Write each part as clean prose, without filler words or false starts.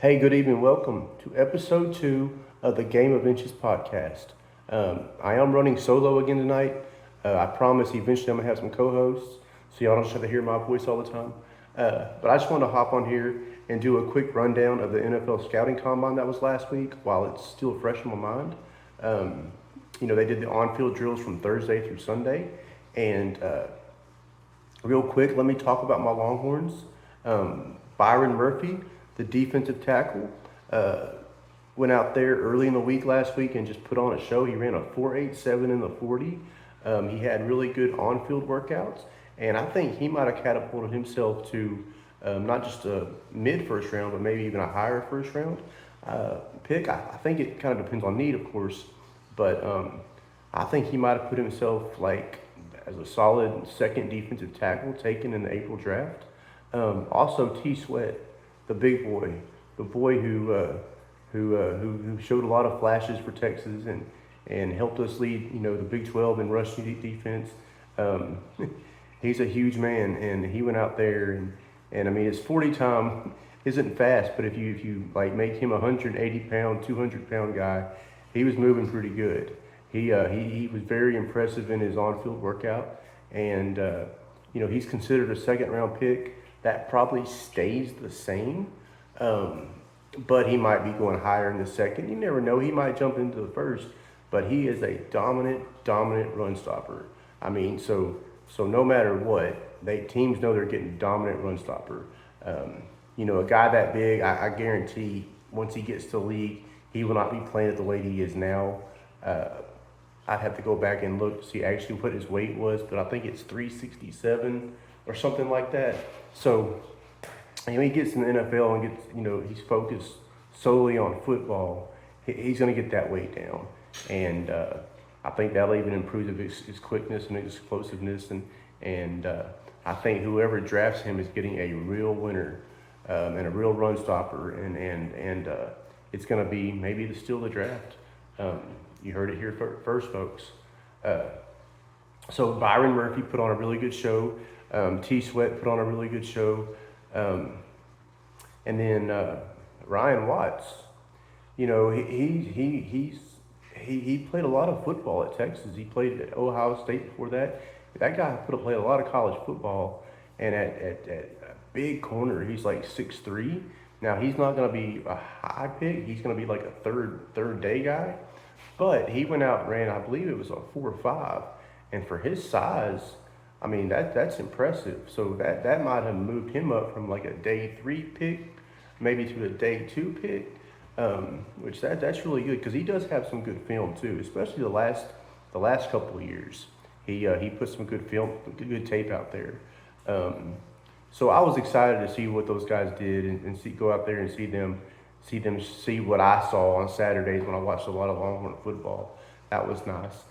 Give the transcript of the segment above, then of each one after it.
Hey, good evening. Welcome to episode 2 of the Game of Inches podcast. I am running solo again tonight. I promise eventually I'm going to have some co hosts so y'all don't just have to hear my voice all the time. But I just wanted to hop on here and do a quick rundown of the NFL scouting combine that was last week while it's still fresh in my mind. They did the on field drills from Thursday through Sunday. And real quick, let me talk about my Longhorns. Byron Murphy, the defensive tackle, went out there early in the week last week and just put on a show. He ran a 4.87 in the 40. He had really good on-field workouts, and I think he might have catapulted himself to not just a mid-first round, but maybe even a higher first round pick. I think it kind of depends on need, of course, but I think he might have put himself like as a solid second defensive tackle taken in the April draft. Also, T. Sweat, the big boy, the boy who showed a lot of flashes for Texas and helped us lead, the Big 12 in rushing defense. He's a huge man, and he went out there and I mean his 40 time isn't fast, but if you like make him a 180-pound, 200-pound guy, he was moving pretty good. He was very impressive in his on-field workout, and he's considered a second-round pick. That probably stays the same, but he might be going higher in the second. You never know. He might jump into the first, but he is a dominant run stopper. I mean, so no matter what, teams know they're getting dominant run stopper. A guy that big, I guarantee once he gets to the league, he will not be playing it the way he is now. I'd have to go back and look to see actually what his weight was, but I think it's 367 or something like that. So, he gets in the NFL and gets, he's focused solely on football. He's going to get that weight down. And I think that'll even improve his quickness and his explosiveness. And I think whoever drafts him is getting a real winner and a real run stopper. And it's going to be maybe the steal of the draft. You heard it here first, folks. So Byron Murphy put on a really good show. T. Sweat put on a really good show. And then Ryan Watts, he played a lot of football at Texas. He played at Ohio State before that. That guy played a lot of college football. And at big corner, he's like 6'3". Now, he's not going to be a high pick. He's going to be like a third day guy. But he went out and ran, I believe it was a 4.5. And for his size, I mean, that's impressive. So that might have moved him up from like a day 3 pick, maybe to a day 2 pick, which that's really good because he does have some good film too, especially the last couple of years. He put some good film, good tape out there. So I was excited to see what those guys did and go out there and see what I saw on Saturdays when I watched a lot of Longhorn football. That was nice.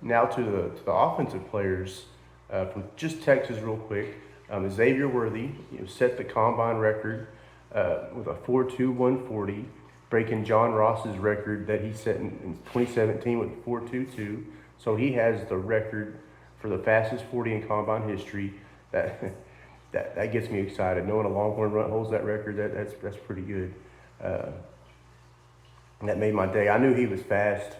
Now to the offensive players. From just Texas real quick, Xavier Worthy set the combine record with a 4.2 140, breaking John Ross's record that he set in 2017 with 4.22. So he has the record for the fastest 40 in combine history. That gets me excited. Knowing a Longhorn holds that record, that's pretty good. That made my day. I knew he was fast.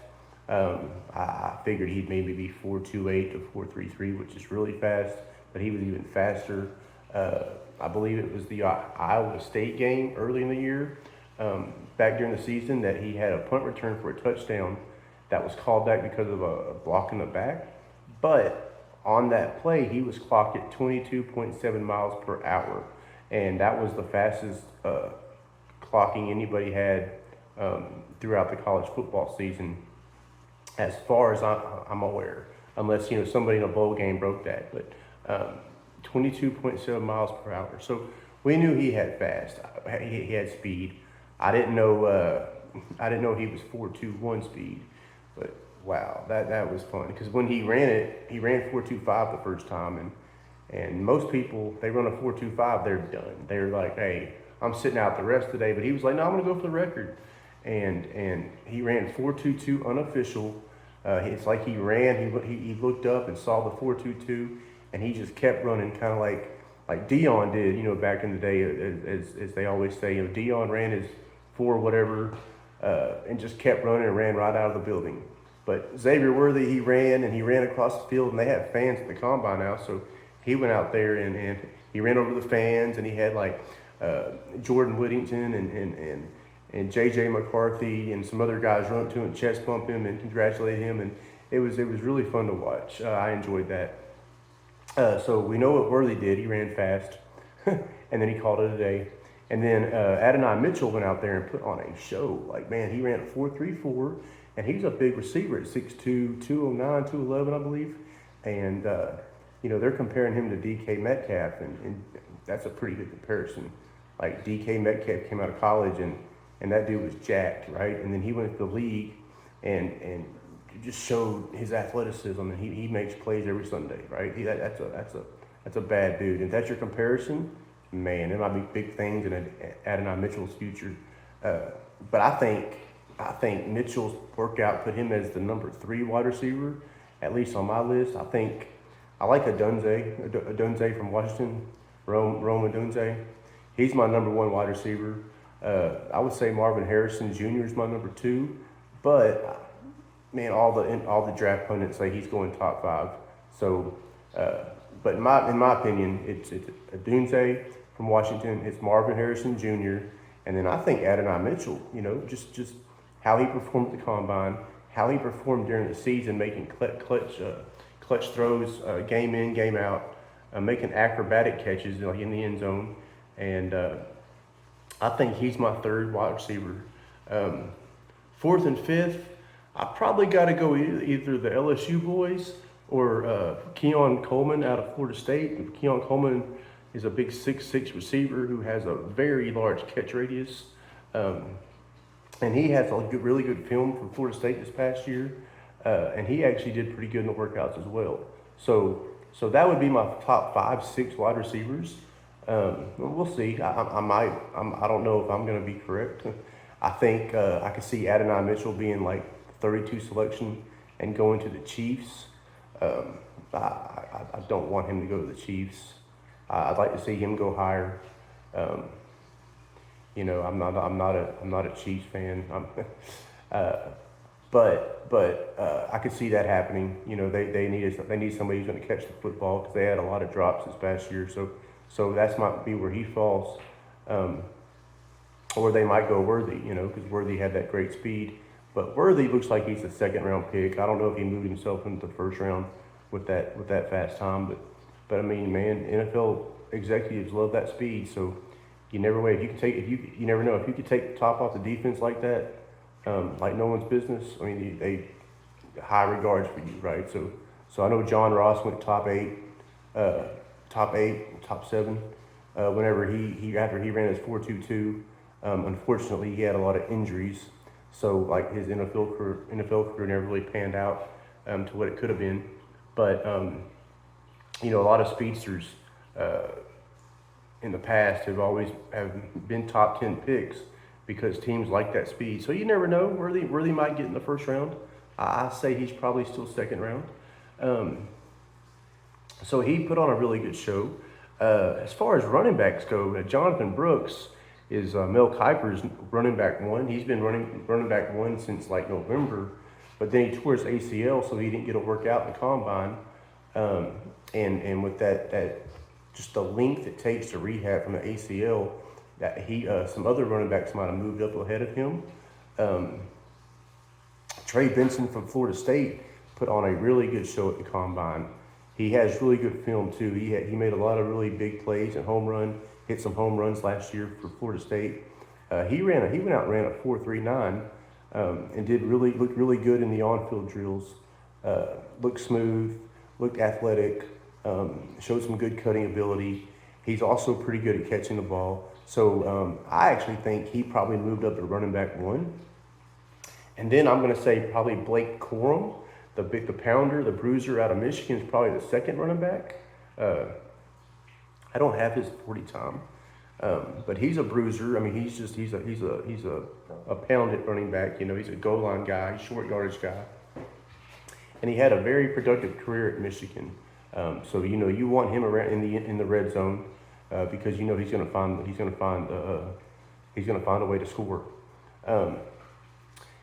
I figured he'd maybe be 4.28 to 4.33, which is really fast, but he was even faster. I believe it was the Iowa State game early in the year, back during the season, that he had a punt return for a touchdown that was called back because of a block in the back. But on that play, he was clocked at 22.7 miles per hour, and that was the fastest clocking anybody had throughout the college football season, as far as I'm aware, unless somebody in a bowl game broke that. But 22.7 miles per hour. So we knew he had fast. He had speed. I didn't know he was 4.21 speed. But wow, that was fun because when he ran 4.25 the first time, and most people, they run a 4.25, they're done. They're like, hey, I'm sitting out the rest of the day. But he was like, no, I'm gonna go for the record. And he ran 4.22 unofficial. It's like he ran, he looked up and saw the 4.22, and he just kept running, kind of like like Dion did, back in the day, as they always say, Dion ran his 4 whatever, and just kept running and ran right out of the building. But Xavier Worthy, he ran and he ran across the field, and they have fans at the combine now, so he went out there and he ran over the fans, and he had like Jordan Whittington and JJ McCarthy and some other guys run up to him and chest bump him and congratulate him, and it was really fun to watch. I enjoyed that. So we know what Worthy did. He ran fast, and then he called it a day. And then Adonai Mitchell went out there and put on a show. Like, man, he ran a 4.34, and he's a big receiver at 6'2", 209, 211, I believe. And, they're comparing him to DK Metcalf, and that's a pretty good comparison. Like, DK Metcalf came out of college, and that dude was jacked, right? And then he went to the league and just showed his athleticism, and he makes plays every Sunday, right? That's a bad dude. If that's your comparison, man, there might be big things in Adonai Mitchell's future. But I think Mitchell's workout put him as the number 3 wide receiver, at least on my list. I like Adunze from Washington, Rome Adunze. He's my number 1 wide receiver. I would say Marvin Harrison Jr. is my number 2, but man, all the draft pundits say he's going top 5. So, but in my opinion, it's Adunze from Washington, it's Marvin Harrison Jr., and then I think Adonai Mitchell. Just how he performed at the combine, how he performed during the season, making clutch throws, game in, game out, making acrobatic catches like in the end zone, and I think he's my 3rd wide receiver. 4th and 5th, I probably got to go either the LSU boys or Keon Coleman out of Florida State. Keon Coleman is a big 6'6" receiver who has a very large catch radius, and he has a really good film from Florida State this past year, and he actually did pretty good in the workouts as well. So that would be my top 5, 6 wide receivers. We'll see. I don't know if I'm going to be correct. I think I could see Adonai Mitchell being like 32 selection and going to the Chiefs. I don't want him to go to the Chiefs. I'd like to see him go higher. I'm not a Chiefs fan. But I could see that happening. They need somebody who's going to catch the football because they had a lot of drops this past year. So that might be where he falls. Or they might go Worthy, because Worthy had that great speed. But Worthy looks like he's a 2nd-round pick. I don't know if he moved himself into the 1st round with that fast time. But I mean, man, NFL executives love that speed. So you never know if you could take the top off the defense like that, like no one's business. I mean, they high regards for you, right? So I know John Ross went top 8, top 7. Whenever he after he ran his 4.22. Unfortunately, he had a lot of injuries, so like his NFL career never really panned out to what it could have been. But a lot of speedsters in the past have been top 10 picks because teams like that speed. So you never know. Worthy might get in the 1st round. I say he's probably still 2nd round. So he put on a really good show. As far as running backs go, Jonathan Brooks is Mel Kiper's running back 1. He's been running back 1 since like November, but then he tore his ACL, so he didn't get to work out in the combine. And with that just the length it takes to rehab from the ACL, that some other running backs might have moved up ahead of him. Trey Benson from Florida State put on a really good show at the combine. He has really good film too. He made a lot of really big plays and hit some home runs last year for Florida State. He went out and ran a 4.39 and looked really good in the on-field drills. Looked smooth, looked athletic, showed some good cutting ability. He's also pretty good at catching the ball. So I actually think he probably moved up to running back 1. And then I'm going to say probably Blake Corum, the pounder, the bruiser out of Michigan, is probably the 2nd running back. I don't have his 40 time, but he's a bruiser. I mean, he's a pounded running back. He's a goal line guy, short yardage guy, and he had a very productive career at Michigan. So you want him around in the red zone. because he's going to find a way to score.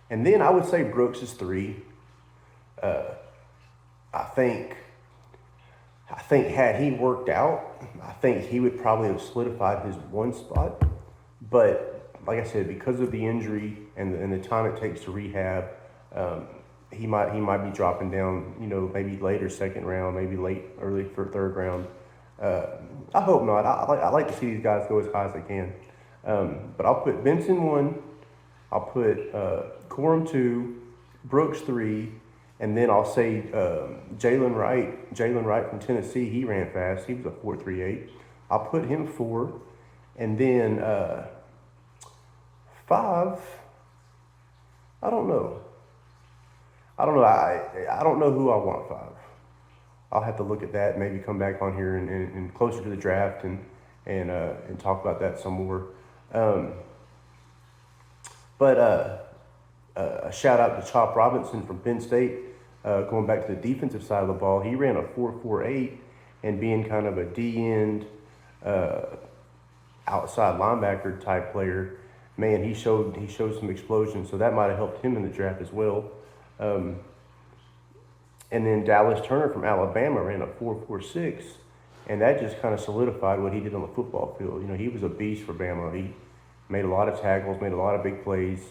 And then I would say Brooks is 3. I think had he worked out, I think he would probably have solidified his 1 spot. But like I said, because of the injury and the time it takes to rehab, he might be dropping down. Maybe later 2nd round, maybe early 3rd round. I hope not. I like to see these guys go as high as they can. But I'll put Benson 1. I'll put Corum 2, Brooks 3, and then I'll say Jalen Wright from Tennessee. He ran fast. He was a 4.38. I'll put him 4, and then 5. I don't know. I don't know who I want 5. I'll have to look at that. Maybe come back on here and closer to the draft and talk about that some more. But a shout out to Chop Robinson from Penn State. Going back to the defensive side of the ball, he ran a 4.48, and being kind of a D-end outside linebacker type player, man, he showed some explosion. So that might have helped him in the draft as well. And then Dallas Turner from Alabama ran a 4.46, and that just kind of solidified what he did on the football field. He was a beast for Bama. He made a lot of tackles, made a lot of big plays.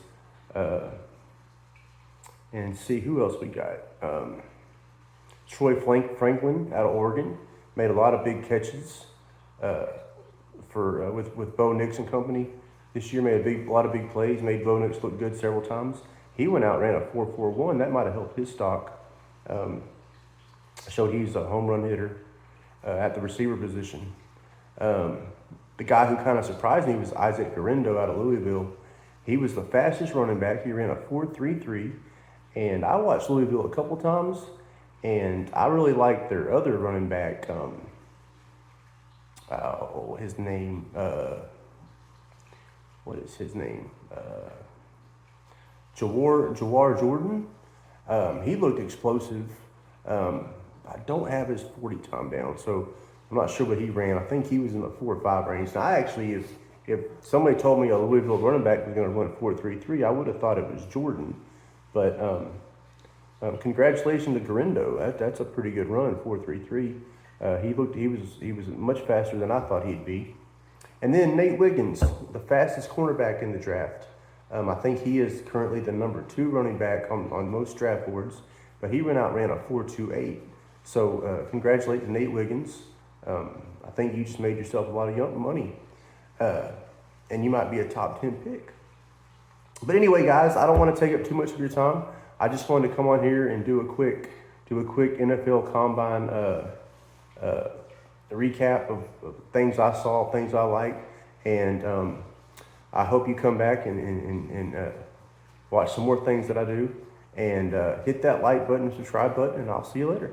And see who else we got. Troy Franklin out of Oregon made a lot of big catches with Bo Nix and company this year. Made a lot of big plays. Made Bo Nix look good several times. He went out and ran a 4.41. That might have helped his stock. Showed he's a home run hitter at the receiver position. The guy who kind of surprised me was Isaac Garendo out of Louisville. He was the fastest running back. He ran a 4.33. And I watched Louisville a couple times, and I really liked their other running back. His name. What is his name? Jawar Jordan. He looked explosive. I don't have his 40 time down, so I'm not sure what he ran. I think he was in the 4.5 range. Now, I actually, if somebody told me a Louisville running back was going to run 4.33, I would have thought it was Jordan. But congratulations to Garendo. That's a pretty good run, 4.33. He was much faster than I thought he'd be. And then Nate Wiggins, the fastest cornerback in the draft. I think he is currently the number 2 running back on most draft boards, but he ran a 4.28. So congratulations to Nate Wiggins. I think you just made yourself a lot of money, and you might be a top 10 pick. But anyway, guys, I don't want to take up too much of your time. I just wanted to come on here and do a quick NFLCombine recap of things I saw, things I liked, and I hope you come back and watch some more things that I do, and hit that like button, subscribe button, and I'll see you later.